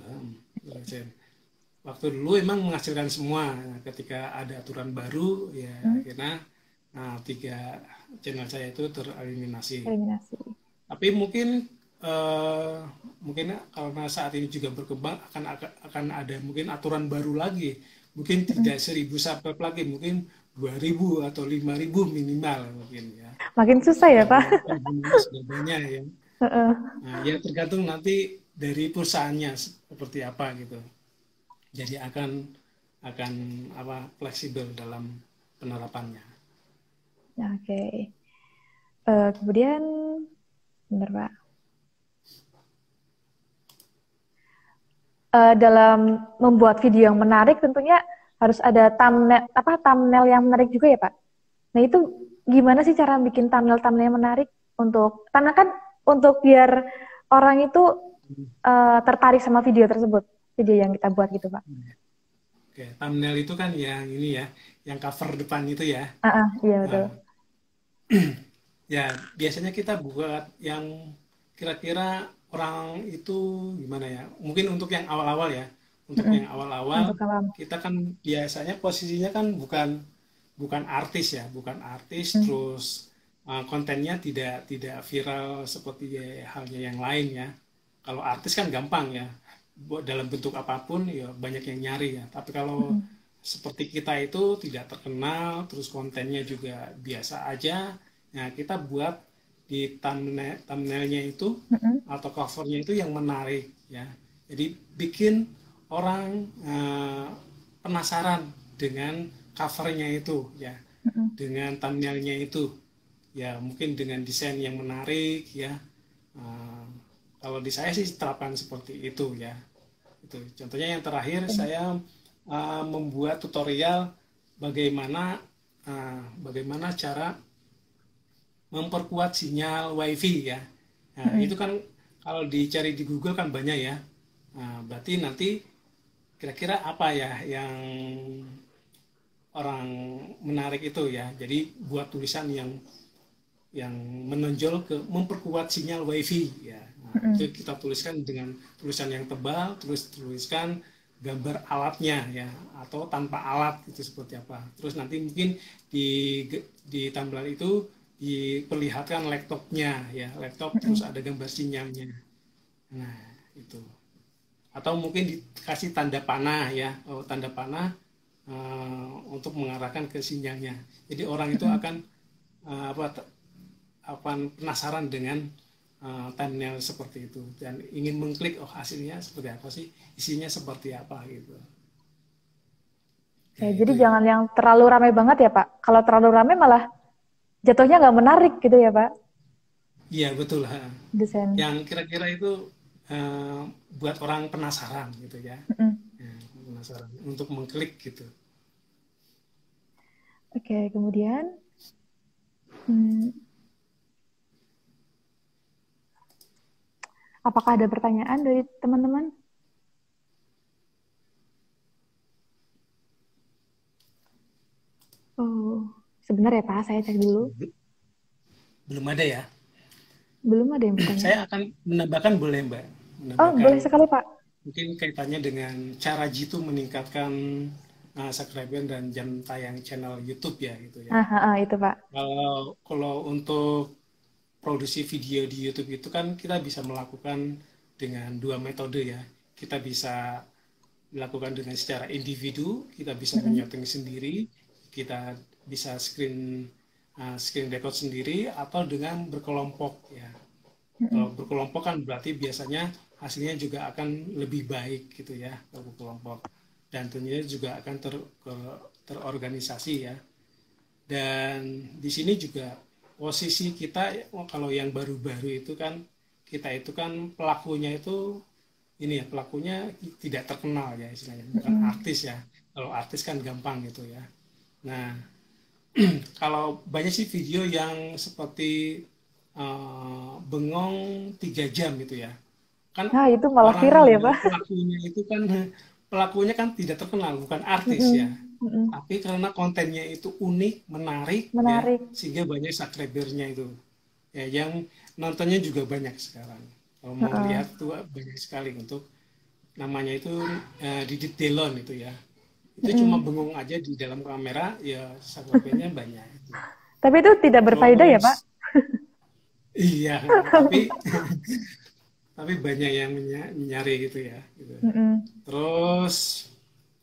Waktu dulu emang menghasilkan semua. Nah, ketika ada aturan baru ya Hmm? akhirnya 3 channel saya itu tereliminasi. Eliminasi. Tapi eh, mungkin karena saat ini juga berkembang akan ada mungkin aturan baru lagi. Mungkin Mm-mm. tidak 1.000 subscribe lagi, mungkin 2.000 atau 5.000 minimal mungkin ya. Makin susah ya, Karena Pak? penggunanya sudah banyak ya. Heeh. Nah, ya tergantung nanti dari perusahaannya seperti apa gitu. Jadi akan apa fleksibel dalam penerapannya. Oke. Kemudian, benar, Pak. Dalam membuat video yang menarik tentunya harus ada thumbnail yang menarik juga ya, Pak. Nah, itu gimana sih cara bikin thumbnail yang menarik karena kan untuk biar orang itu tertarik sama video tersebut, video yang kita buat gitu, Pak. Oke, thumbnail itu kan yang ini ya, yang cover depan itu ya. Iya betul. Nah, ya biasanya kita buat yang kira-kira orang itu gimana ya? Mungkin untuk yang awal-awal ya. Untuk Mm-mm. yang awal-awal Untuk awam. kita kan biasanya posisinya kan bukan bukan artis ya, bukan artis Mm. terus kontennya tidak viral seperti halnya yang lain ya. Kalau artis kan gampang ya, dalam bentuk apapun ya banyak yang nyari ya. Tapi kalau Mm-mm. seperti kita itu tidak terkenal, terus kontennya juga biasa aja, nah kita buat di thumbnailnya itu Mm-mm. atau covernya itu yang menarik ya. Jadi bikin orang penasaran dengan covernya itu ya, Mm-mm. dengan thumbnailnya itu ya, mungkin dengan desain yang menarik ya. Eh, Kalau di saya sih terapkan seperti itu ya. Itu contohnya yang terakhir saya membuat tutorial bagaimana bagaimana cara memperkuat sinyal WiFi ya. Nah, itu Mm-mm. kan kalau dicari di Google kan banyak ya. Nah, berarti nanti kira-kira apa ya yang orang menarik itu ya. Jadi buat tulisan yang menonjol ke memperkuat sinyal WiFi ya. Nah, itu Mm-mm. kita tuliskan dengan tulisan yang tebal, terus tuliskan gambar alatnya ya, atau tanpa alat itu seperti apa. Terus nanti mungkin di di tampilan itu diperlihatkan laptopnya ya, laptop terus Mm-mm. ada gambar sinyalnya. Nah, itu. Atau mungkin dikasih tanda panah ya, oh, tanda panah untuk mengarahkan ke sinyalnya. Jadi orang itu Mm-mm. akan apa penasaran dengan thumbnail seperti itu dan ingin mengklik oh hasilnya seperti apa sih, isinya seperti apa gitu. Ya, Ya jadi itu ya. jangan yang terlalu ramai banget ya, Pak. Kalau terlalu ramai malah jatuhnya nggak menarik gitu ya, Pak. Iya betul. Desain. Yang kira-kira itu uh, buat orang penasaran gitu ya. Mm-mm. Ya, penasaran untuk mengklik gitu. Oke, kemudian hmm, apakah ada pertanyaan dari teman-teman? Oh, sebentar ya Pak, saya cek dulu. Belum ada ya. Belum ada yang bertanya. Saya akan menambahkan, boleh Mbak, Oh, menambahkan boleh sekali Pak. mungkin kaitannya dengan cara Jitu meningkatkan subscriber dan jam tayang channel YouTube ya gitu ya. Itu Pak. Kalau untuk produksi video di YouTube itu kan kita bisa melakukan dengan 2 metode ya. Kita bisa dilakukan dengan secara individu, kita bisa Mm-mm. menyotting sendiri, kita bisa screen record sendiri, atau dengan berkelompok ya. Kalau Mm-mm. berkelompok kan berarti biasanya hasilnya juga akan lebih baik gitu ya kalau berkelompok, dan tentunya juga akan terorganisasi ya. Dan di sini juga posisi kita kalau yang baru-baru itu kan kita itu kan pelakunya itu ini ya pelakunya tidak terkenal ya istilahnya bukan artis ya. Kalau artis kan gampang gitu ya. Nah kalau banyak sih video yang seperti bengong 3 jam gitu ya kan Nah, itu malah viral orang ya, Pak. pelakunya kan tidak terkenal bukan artis ya Mm-mm. Mm-mm. tapi karena kontennya itu unik menarik ya Menarik. sehingga banyak subscribernya itu ya yang nontonnya juga banyak sekarang kalau mau Heeh. lihat tuh banyak sekali untuk namanya itu Didit Delon itu ya itu cuma Mm-mm. bengong aja di dalam kamera ya subscribernya banyak itu Tapi itu tidak berfaedah ya, Pak? terus iya tapi banyak yang menyari gitu ya gitu. Mm-mm. Terus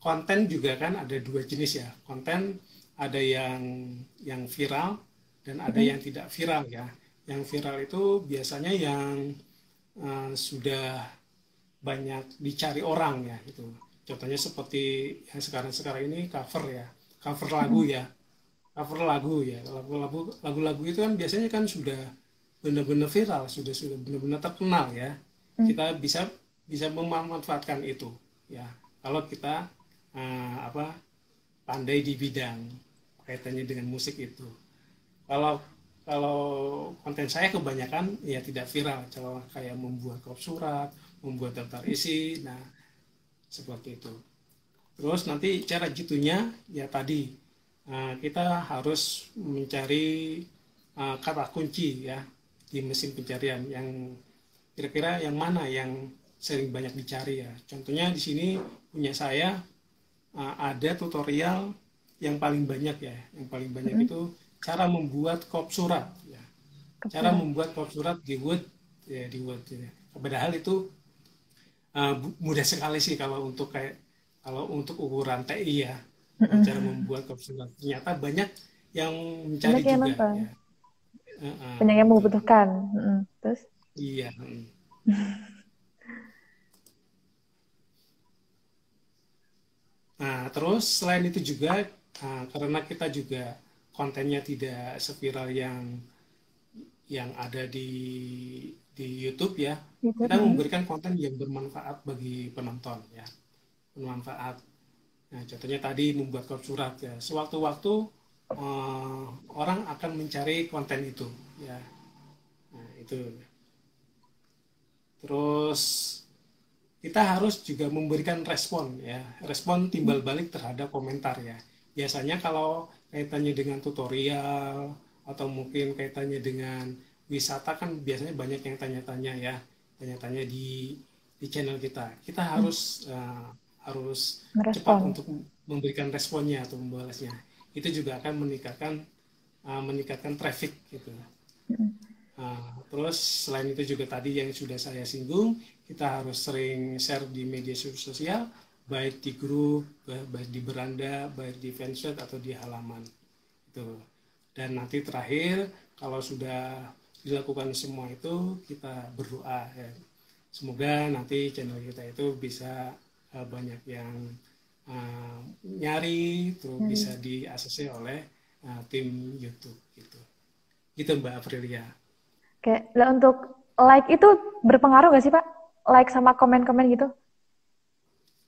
konten juga kan ada dua jenis ya. Konten ada yang viral dan ada Mm-mm. yang tidak viral ya. Yang viral itu biasanya yang sudah banyak dicari orang ya gitu. Contohnya seperti yang sekarang-sekarang ini cover ya, cover lagu Mm-mm. ya, cover lagu ya. Lagu-lagu itu kan biasanya kan sudah benar-benar viral, sudah benar-benar terkenal ya. Mm. Kita bisa memanfaatkan itu ya. Kalau kita apa pandai di bidang kaitannya dengan musik itu. Kalau kalau konten saya kebanyakan ya tidak viral, kalau kayak membuat kop surat, membuat daftar isi, nah seperti itu. Terus nanti cara gitunya ya tadi kita harus mencari kata kunci ya di mesin pencarian yang kira-kira yang mana yang sering banyak dicari ya. Contohnya di sini punya saya ada tutorial yang paling banyak ya. Yang paling banyak Mm-mm. itu cara membuat kop surat ya. Cara Kepikiran. membuat kop surat di Word ya di Word ya. Padahal itu mudah sekali sih kalau untuk ukuran TI ya. Kalau cara Mm-mm. membuat kop surat ternyata banyak yang mencari Banyak yang juga nonton. ya. Banyak yang Gitu. membutuhkan. Mm-mm. Terus? Iya. Nah, terus selain itu juga karena kita juga kontennya tidak seviral yang ada di YouTube ya, Gitu. kita Mm-mm. memberikan konten yang bermanfaat bagi penonton ya, bermanfaat. Nah, contohnya tadi membuat kop surat ya, sewaktu-waktu orang akan mencari konten itu ya. Nah, itu. Terus kita harus juga memberikan respon ya, respon timbal balik terhadap komentar ya. Biasanya kalau kaitannya dengan tutorial atau mungkin kaitannya dengan wisata kan biasanya banyak yang tanya-tanya ya, tanya-tanya di channel kita. Kita Mm. harus cepat Merespon. untuk memberikan responnya atau membalasnya. Itu juga akan meningkatkan traffic gitu. Mm-mm. Terus selain itu juga tadi yang sudah saya singgung, kita harus sering share di media sosial, baik di grup, baik di beranda, baik di fanpage atau di halaman. Itu. Dan nanti terakhir, kalau sudah dilakukan semua itu, kita berdoa. Ya. Semoga nanti channel kita itu bisa banyak yang nyari, terus bisa Mm. diakses oleh tim YouTube. Gitu. Gitu Mbak Aprilia. Kayak, lah untuk like itu berpengaruh nggak sih, Pak? Like sama komen-komen gitu?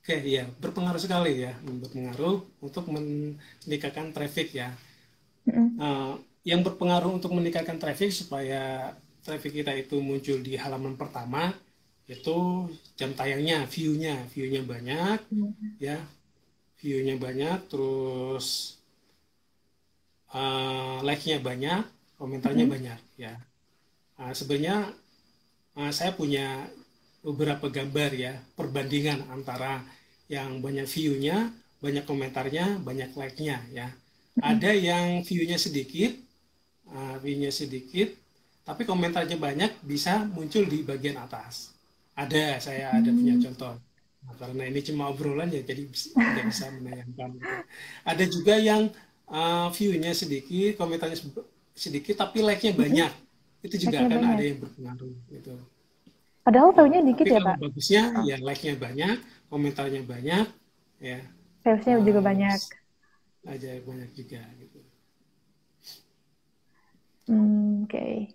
Oke, iya, berpengaruh sekali ya, berpengaruh untuk meningkatkan traffic ya. Mm-mm. Uh, yang berpengaruh untuk meningkatkan traffic supaya traffic kita itu muncul di halaman pertama itu jam tayangnya, view-nya banyak, Mm. ya, view-nya banyak, terus like-nya banyak, komentarnya Mm-mm. banyak, ya. Sebenarnya saya punya beberapa gambar ya perbandingan antara yang banyak view-nya, banyak komentarnya, banyak like-nya ya. Mm-mm. Ada yang view-nya sedikit, tapi komentarnya banyak bisa muncul di bagian atas. Saya ada punya Mm. contoh. Nah, karena ini cuma obrolan ya, jadi tidak bisa menayangkan. Gitu. Ada juga yang view-nya sedikit, komentarnya sedikit, tapi like-nya Mm-mm. banyak. Itu juga Like-nya akan ada banyak. yang berpengaruh. Gitu. Padahal view-nya Tapi dikit ya, kalau Pak. bagusnya ya like-nya banyak, komentarnya banyak, ya Views-nya juga uh, banyak. aja banyak juga gitu. Oke.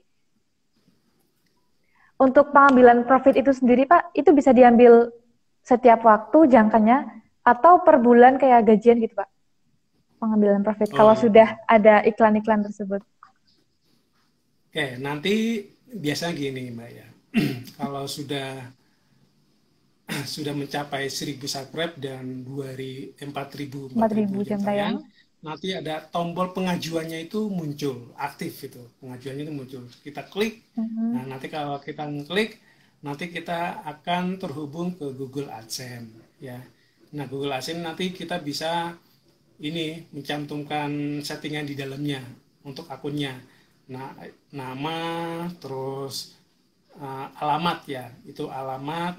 Untuk pengambilan profit itu sendiri, Pak, itu bisa diambil setiap waktu jangkanya atau per bulan kayak gajian gitu, Pak? Pengambilan profit Oh kalau iya. sudah ada iklan-iklan tersebut. Oke, nanti biasanya gini Mbak ya. Kalau sudah mencapai 1000 subscribe dan 4000 empat 4000 ribu jam jam tayang, tayang. nanti ada tombol pengajuannya itu muncul, aktif itu. Pengajuannya itu muncul. Kita klik. Mhm. Nah, nanti kalau kita klik, nanti kita akan terhubung ke Google AdSense ya. Nah, Google AdSense nanti kita bisa ini mencantumkan settingan di dalamnya untuk akunnya. Nah, nama terus alamat ya, itu alamat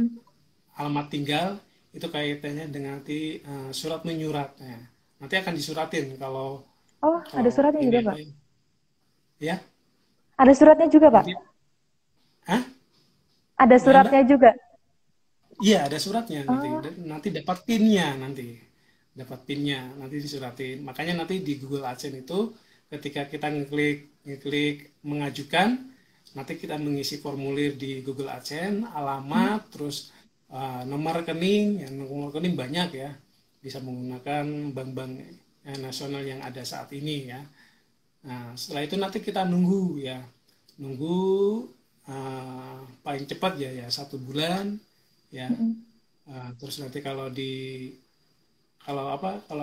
tinggal itu kaitannya dengan nanti surat menyurat ya. Nanti akan disuratin kalau Oh, ada kalau suratnya ini juga, apa Pak? ya. Ada suratnya juga, Pak? Nanti hah? Ada Gimana, Mbak? suratnya juga? Iya, ada suratnya nanti. Oh, Nanti dapat PIN-nya nanti. Dapat PIN-nya nanti disuratin. Makanya nanti di Google AdSense itu ketika kita ngeklik mengajukan, nanti kita mengisi formulir di Google AdSense, hmm. alamat, terus nomor rekening, yang nomor rekening banyak ya. Bisa menggunakan bank-bank nasional yang ada saat ini ya. Nah, setelah itu nanti kita nunggu ya. Nunggu paling cepat ya 1 bulan ya. Mm-mm. Terus nanti kalau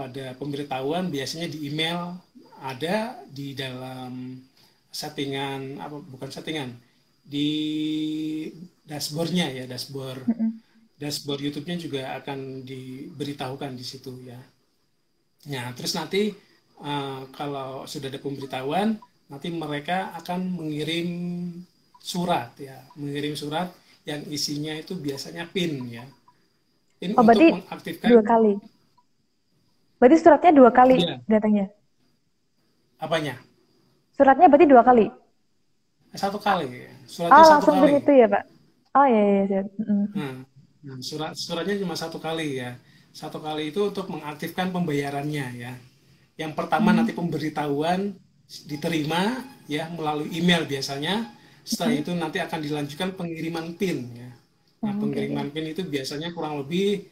ada pemberitahuan biasanya di email, ada di dalam settingan apa bukan settingan, di dashboardnya ya, Mm-mm. dashboard YouTube-nya juga akan diberitahukan di situ ya. Nah, terus nanti kalau sudah ada pemberitahuan, nanti mereka akan mengirim surat yang isinya itu biasanya PIN ya. Ini Oh, untuk berarti mengaktifkan. 2 kali. Berarti suratnya 2 kali Iya, datangnya. apanya? Suratnya berarti 2 kali. 1 kali, Oh, suratnya satu langsung PIN kali. itu ya, Pak? Oh, iya, iya, iya. Mm-mm. Nah, suratnya cuma 1 kali ya. 1 kali itu untuk mengaktifkan pembayarannya ya. Yang pertama nanti Mm. pemberitahuan diterima ya melalui email biasanya. Setelah Mm-mm. itu nanti akan dilanjutkan pengiriman PIN ya. Nah, Oke. pengiriman PIN itu biasanya kurang lebih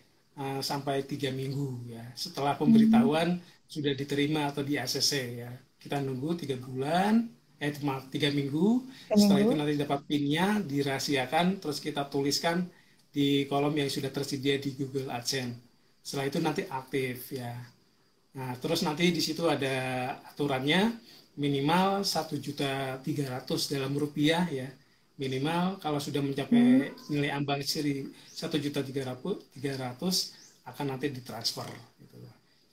sampai 3 minggu ya. Setelah Mm. pemberitahuan sudah diterima atau di ACC ya. Kita nunggu 3 bulan, maaf 3 minggu. Setelah itu 3 minggu. nanti dapat PIN-nya dirahasiakan, terus kita tuliskan di kolom yang sudah tersedia di Google AdSense. Setelah itu nanti aktif ya. Nah, terus nanti di situ ada aturannya minimal 1.300.000 dalam rupiah ya. Minimal kalau sudah Mm. mencapai nilai ambang seri 1.300.000 akan nanti ditransfer gitu.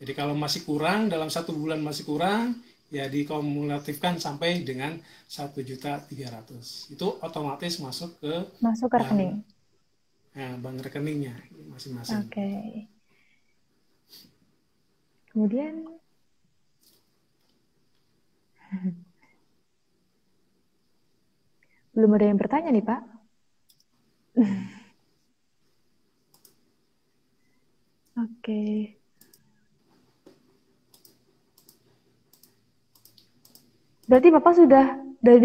Jadi kalau masih kurang dalam 1 bulan masih kurang ya dikumulatifkan sampai dengan 1.300.000. Itu otomatis masuk ke Masuk ke bank rekening. bank rekeningnya masing-masing. Oke. Kemudian, belum ada yang bertanya nih, Pak. Oke. Berarti Bapak sudah dari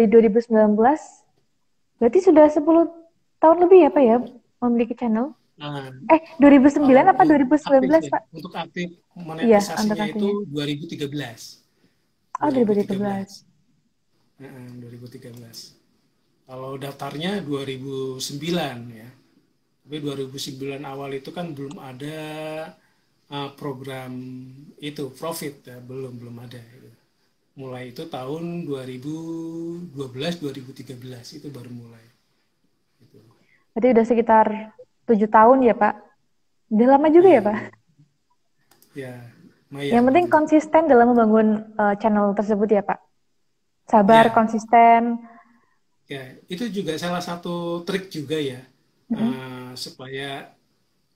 2019, berarti sudah 10 tahun lebih ya, Pak ya, memiliki channel? Nah, 2009 apa untuk aktif 2019, ya, Pak? untuk aktif Iya, untuk monetisasinya itu aktifnya. 2013. Oh, 2013. 2013. 2013. Kalau daftarnya 2009 ya. Tapi 2009 awal itu kan belum ada program itu profit ya, belum ada. Mulai itu tahun 2012 2013 itu baru mulai. Gitu. Berarti udah sekitar 7 tahun ya, Pak? Udah lama juga ya, Iya, Pak? ya, Yang lumayan penting itu. konsisten dalam membangun channel tersebut ya, Pak? Sabar, Ya, konsisten. ya, itu juga salah satu trik juga ya, Mm-mm. supaya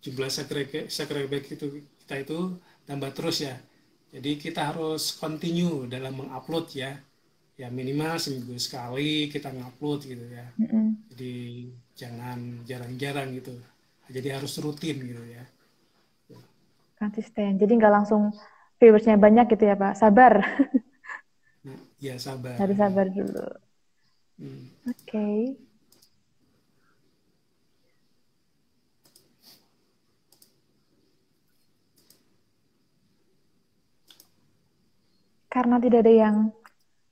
jumlah subscriber itu kita itu tambah terus ya. Jadi kita harus continue dalam mengupload ya, ya minimal seminggu sekali kita ngupload gitu ya. Mm-mm. Jadi jangan jarang-jarang gitu. Jadi harus rutin gitu ya. Konsisten. Jadi nggak langsung viewersnya banyak gitu ya, Pak? Sabar. Ya sabar. Harus sabar dulu. Hmm. Oke. Karena tidak ada yang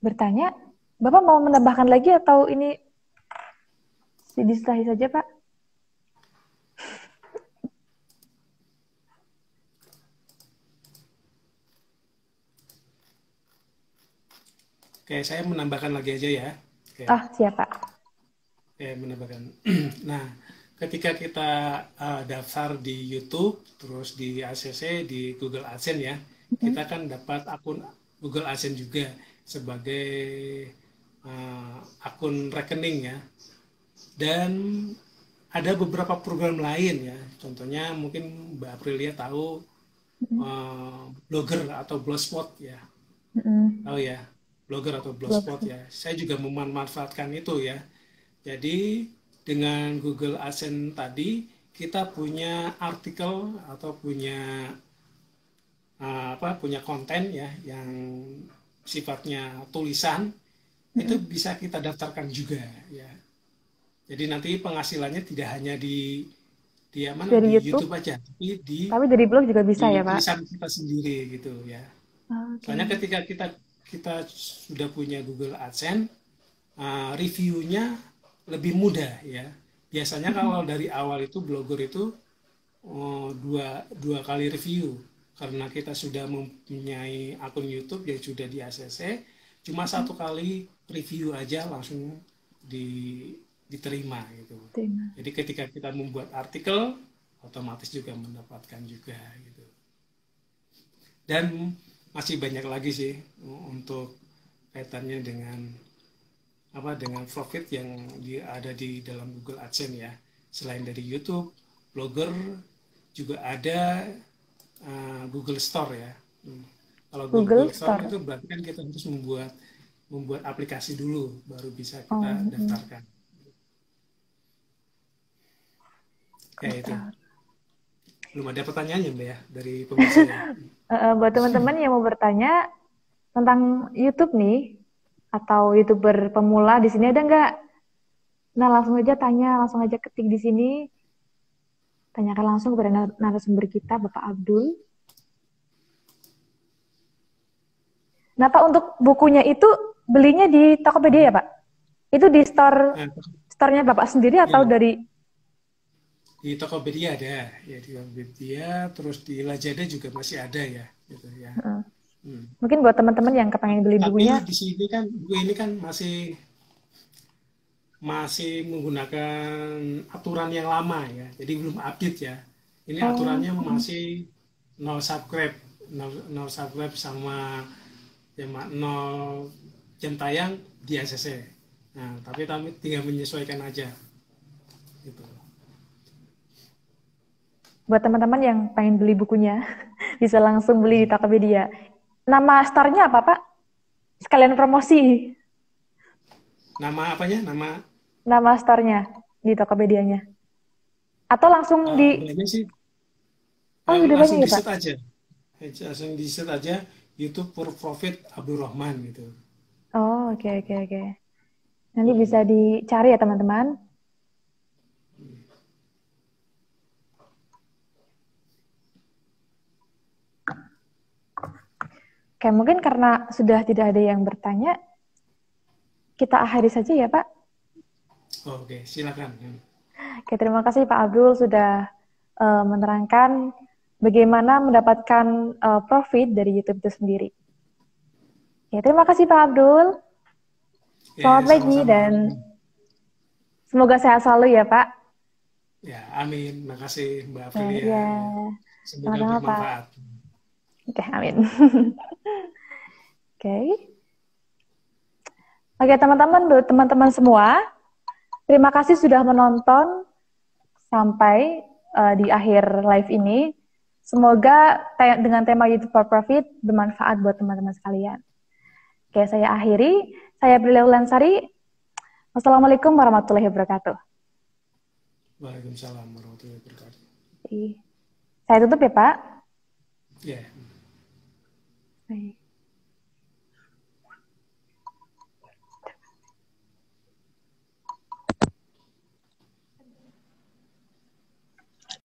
bertanya, Bapak mau menambahkan lagi atau ini diselesai saja, Pak? Oke, saya menambahkan lagi aja ya. Oke, Ah, siap, Pak. menambahkan. Nah, ketika kita daftar di YouTube, terus di ACC, di Google AdSense ya, kita kan dapat akun Google AdSense juga sebagai akun rekening ya. Dan ada beberapa program lain ya, contohnya mungkin Mbak Aprilia tahu Blogger atau Blogspot ya, tahu ya, Blogger atau Blogspot ya. Saya juga memanfaatkan itu ya. Jadi dengan Google AdSense tadi kita punya artikel atau punya punya konten ya yang sifatnya tulisan, itu bisa kita daftarkan juga ya. Jadi nanti penghasilannya tidak hanya di mana Dari di YouTube, YouTube aja, tapi tapi dari blog juga bisa di ya, Pak? tulisan kita sendiri gitu ya. Oke. Soalnya ketika kita sudah punya Google AdSense, reviewnya lebih mudah ya. Biasanya kalau dari awal itu blogger itu dua kali review karena kita sudah mempunyai akun YouTube yang sudah di ACC, cuma satu kali review aja langsung diterima gitu. Terima. Jadi ketika kita membuat artikel otomatis juga mendapatkan juga gitu. Dan masih banyak lagi sih untuk kaitannya dengan profit yang ada di dalam Google AdSense ya. Selain dari YouTube, Blogger juga ada Google Store ya. Kalau Google Google Store Store. itu berarti kan kita harus membuat aplikasi dulu baru bisa kita Oh, daftarkan. Ya itu. Belum ada pertanyaannya Mbak ya dari pemirsa ya. Buat teman-teman yang mau bertanya tentang YouTube nih atau YouTuber pemula di sini ada nggak? Nah, langsung aja tanya, langsung aja ketik di sini. Tanyakan langsung kepada narasumber kita, Bapak Abdul. Nah, Pak, untuk bukunya itu belinya di Tokopedia ya, Pak? Itu di store-nya Bapak sendiri atau Ya, dari... di Tokopedia ada, ya di Tokopedia, terus di Lazada juga masih ada ya, gitu ya. Mungkin buat teman-teman yang kepengen beli bukunya. Tapi di sini kan buku ini kan masih menggunakan aturan yang lama ya, jadi belum update ya. Ini aturannya masih no subscribe, no subscribe sama nol jam tayang di ACC. Nah, tapi kami tinggal menyesuaikan aja. Gitu. Buat teman-teman yang pengen beli bukunya, bisa langsung beli di Tokopedia. Nama store-nya apa, Pak? Sekalian promosi. Nama apanya? Nama store-nya di Tokopedia-nya. Atau langsung di... Banyak sih. Oh, sudah Langsung banyak ya, di Pak? set aja. Langsung di set aja YouTube for Profit Abdurrahman gitu. Oh, oke. Nanti bisa dicari ya, teman-teman. Oke, mungkin karena sudah tidak ada yang bertanya, kita akhiri saja ya, Pak. Oke, silakan. Oke, terima kasih Pak Abdul sudah menerangkan bagaimana mendapatkan profit dari YouTube itu sendiri. Oke, terima kasih Pak Abdul. Selamat pagi dan semoga sehat selalu ya, Pak. Ya, amin. Makasih Mbak Aprilia. Ya, Semoga sama-sama, Pak. bermanfaat. Oke, amin. Oke. Oke, teman-teman semua, terima kasih sudah menonton sampai di akhir live ini. Semoga dengan tema YouTube for Profit bermanfaat buat teman-teman sekalian. Oke, saya akhiri. Saya Aprilia Ulansari. Wassalamualaikum warahmatullahi wabarakatuh. Waalaikumsalam warahmatullahi wabarakatuh. Saya tutup ya, Pak. Ya. Baik.